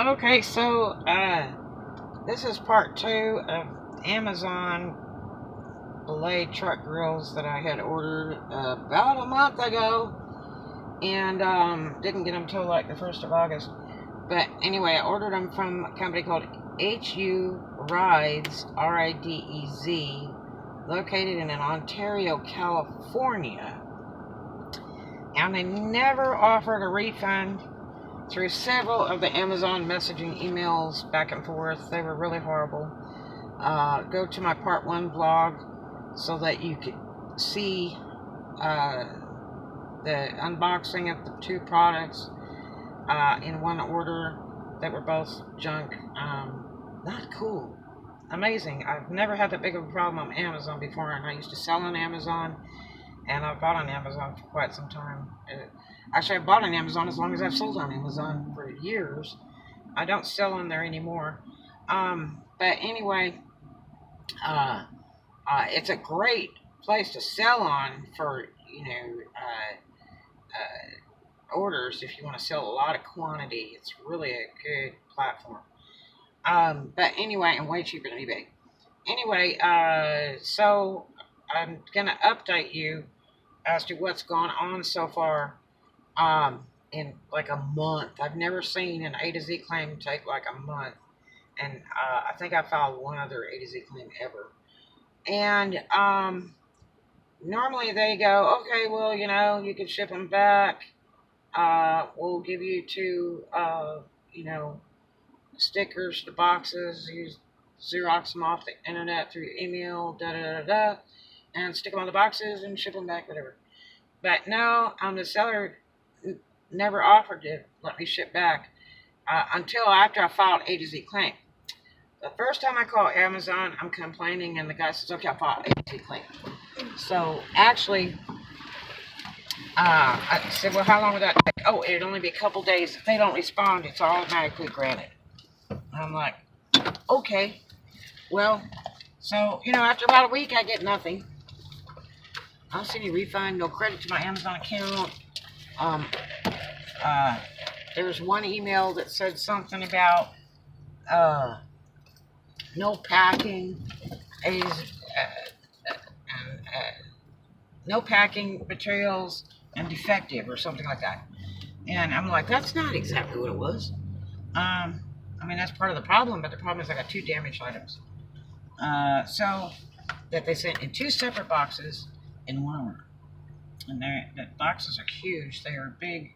Okay, so this is part two of Amazon billet truck grills that I had ordered about a month ago, and didn't get them till like the 1st of August. But anyway, I ordered them from a company called HU Rides, RIDEZ, located in Ontario, California, and they never offered a refund. Through several of the Amazon messaging emails back and forth, they were really horrible. Go to my part one blog so that you could see uh, the unboxing of the two products in one order that were both junk. Not cool. Amazing. I've never had that big of a problem on Amazon before, and I used to sell on Amazon, and I've bought on Amazon for quite some time. Actually, I've bought on Amazon as long as I've sold on Amazon for years. I don't sell on there anymore. But anyway, it's a great place to sell on for orders if you want to sell a lot of quantity. It's really a good platform. But anyway, and way cheaper than eBay. Anyway, so I'm gonna update you as to what's gone on so far. In like a month, I've never seen an A to Z claim take like a month, and I think I filed one other A to Z claim ever. And normally they go, okay, well, you can ship them back. We'll give you two, you know, stickers to boxes. Use Xerox them off the internet through email, da da da da, and stick them on the boxes and ship them back, whatever. But no, the seller never offered to let me ship back until after I filed A to Z claim. The first time I call Amazon, I'm complaining, and the guy says, okay, I'll file A to Z claim. So actually, I said, well, how long would that take? Oh, it'd only be a couple days. If they don't respond, it's automatically granted. And I'm like, okay, well, so, after about a week, I get nothing. I don't see any refund, no credit to my Amazon account. Um, there was one email that said something about no packing is no packing materials and defective or something like that. And I'm like, that's not exactly what it was. That's part of the problem, but the problem is I got two damaged items. So that they sent in two separate boxes in one order. And the boxes are huge. They are big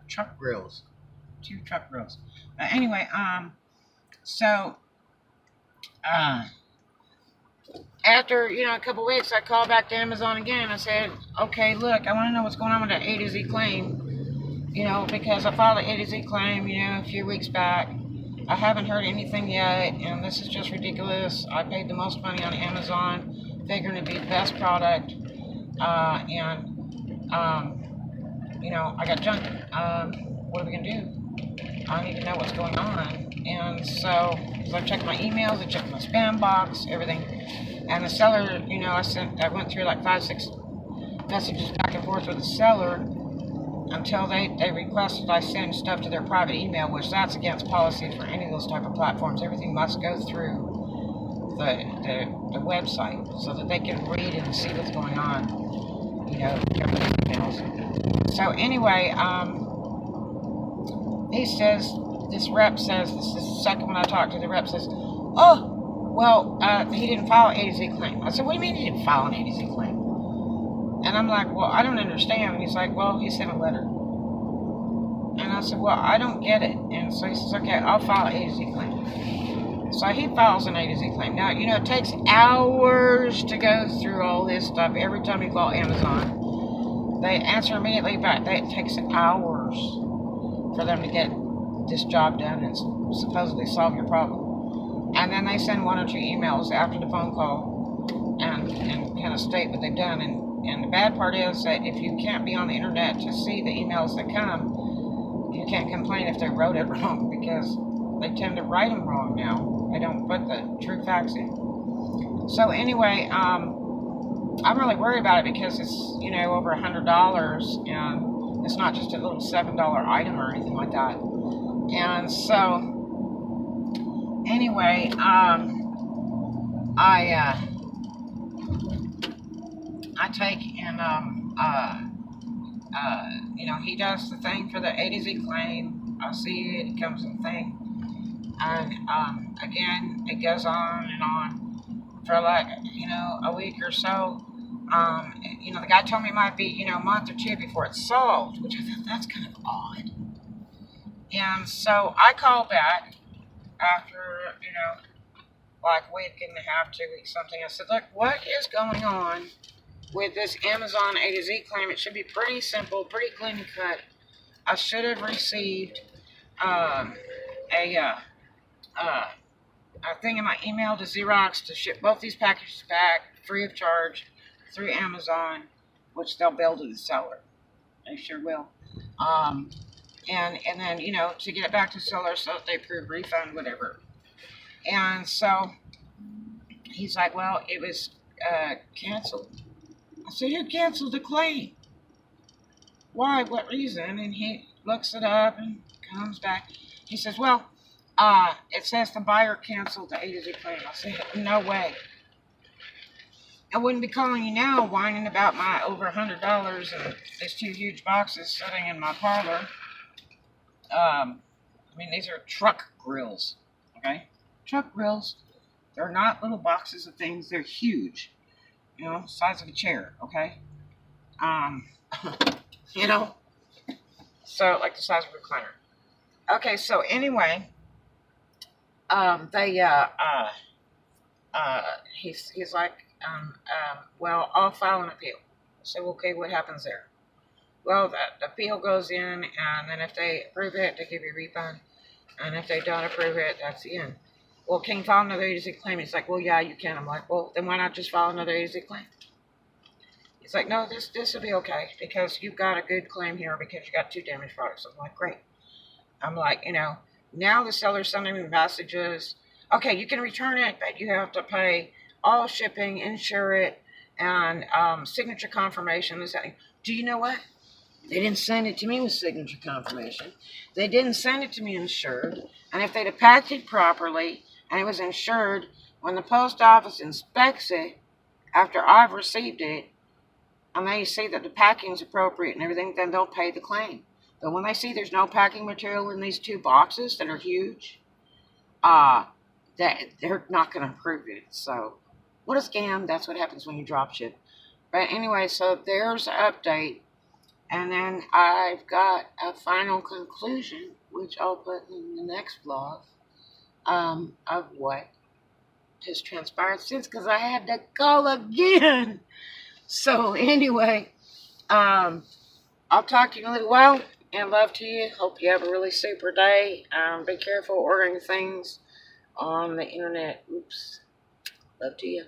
truck grills, two truck grills. Anyway, so after a couple weeks, I called back to Amazon again. I said, okay, look, I want to know what's going on with that A to Z claim. Because I filed an A to Z claim, a few weeks back. I haven't heard anything yet, and this is just ridiculous. I paid the most money on Amazon, figuring it'd be the best product, I got junk. What are we gonna do? I need to know what's going on. And so, as I checked my emails, I checked my spam box, everything, and the seller, I went through like 5-6 messages back and forth with the seller until they requested I send stuff to their private email, which that's against policy for any of those type of platforms. Everything must go through the website so that they can read and see what's going on, different emails. So anyway, this rep says, this is the second one I talked to, the rep says, oh, well, he didn't file an A to Z claim. I said, what do you mean he didn't file an A to Z claim? And I'm like, well, I don't understand. And he's like, well, he sent a letter. And I said, well, I don't get it. And so he says, okay, I'll file an A to Z claim. So he files an A to Z claim. Now, it takes hours to go through all this stuff. Every time you call Amazon, they answer immediately back. It takes hours for them to get this job done and supposedly solve your problem. And then they send one or two emails after the phone call and kind of state what they've done. And the bad part is that if you can't be on the internet to see the emails that come, you can't complain if they wrote it wrong, because they tend to write them wrong now. They don't put the true facts in. So anyway, I'm really worried about it because it's, over $100, and it's not just a little $7 item or anything like that. And so, anyway, I take and he does the thing for the A to Z claim. I see it. It comes in the thing, and again, it goes on and on for like a week or so. The guy told me it might be a month or two before it's solved, which I thought that's kind of odd. And so I called back after like a week and a half, 2 weeks, something. I said, look, what is going on with this Amazon A to Z claim? It should be pretty simple, pretty clean cut. I should have received um, a thing in my email to Xerox to ship both these packages back free of charge through Amazon, which they'll bill to the seller. They sure will. And then to get it back to the seller so that they approve refund, whatever. And so he's like, well, it was canceled. I said, who canceled the claim? Why? What reason? And he looks it up and comes back. He says, well, it says the buyer canceled the A to Z claim. I said, no way. I wouldn't be calling you now whining about my over $100 and these 2 huge boxes sitting in my parlor. These are truck grills, okay? Truck grills, they're not little boxes of things. They're huge, size of a chair, okay? So like the size of a recliner. Okay, so anyway, he's like, well, I'll file an appeal. So, okay, what happens there? Well, the appeal goes in, and then if they approve it, they give you a refund. And if they don't approve it, that's the end. Well, can you file another A to Z claim? He's like, well, yeah, you can. I'm like, well, then why not just file another A to Z claim? He's like, no, this will be okay because you've got a good claim here because you got 2 damaged products. I'm like, great. I'm like, now the seller's sending me messages. Okay, you can return it, but you have to pay all shipping, insure it, and signature confirmation. Do you know what? They didn't send it to me with signature confirmation. They didn't send it to me insured. And if they'd have packed it properly and it was insured, when the post office inspects it after I've received it, and they see that the packing's appropriate and everything, then they'll pay the claim. But when they see there's no packing material in these 2 boxes that are huge, they're not going to approve it. So, what a scam. That's what happens when you drop ship. But anyway, so there's an update. And then I've got a final conclusion, which I'll put in the next vlog, of what has transpired since, because I had to call again. So anyway, I'll talk to you in a little while, and love to you. Hope you have a really super day. Be careful ordering things on the internet. Oops. Love to you.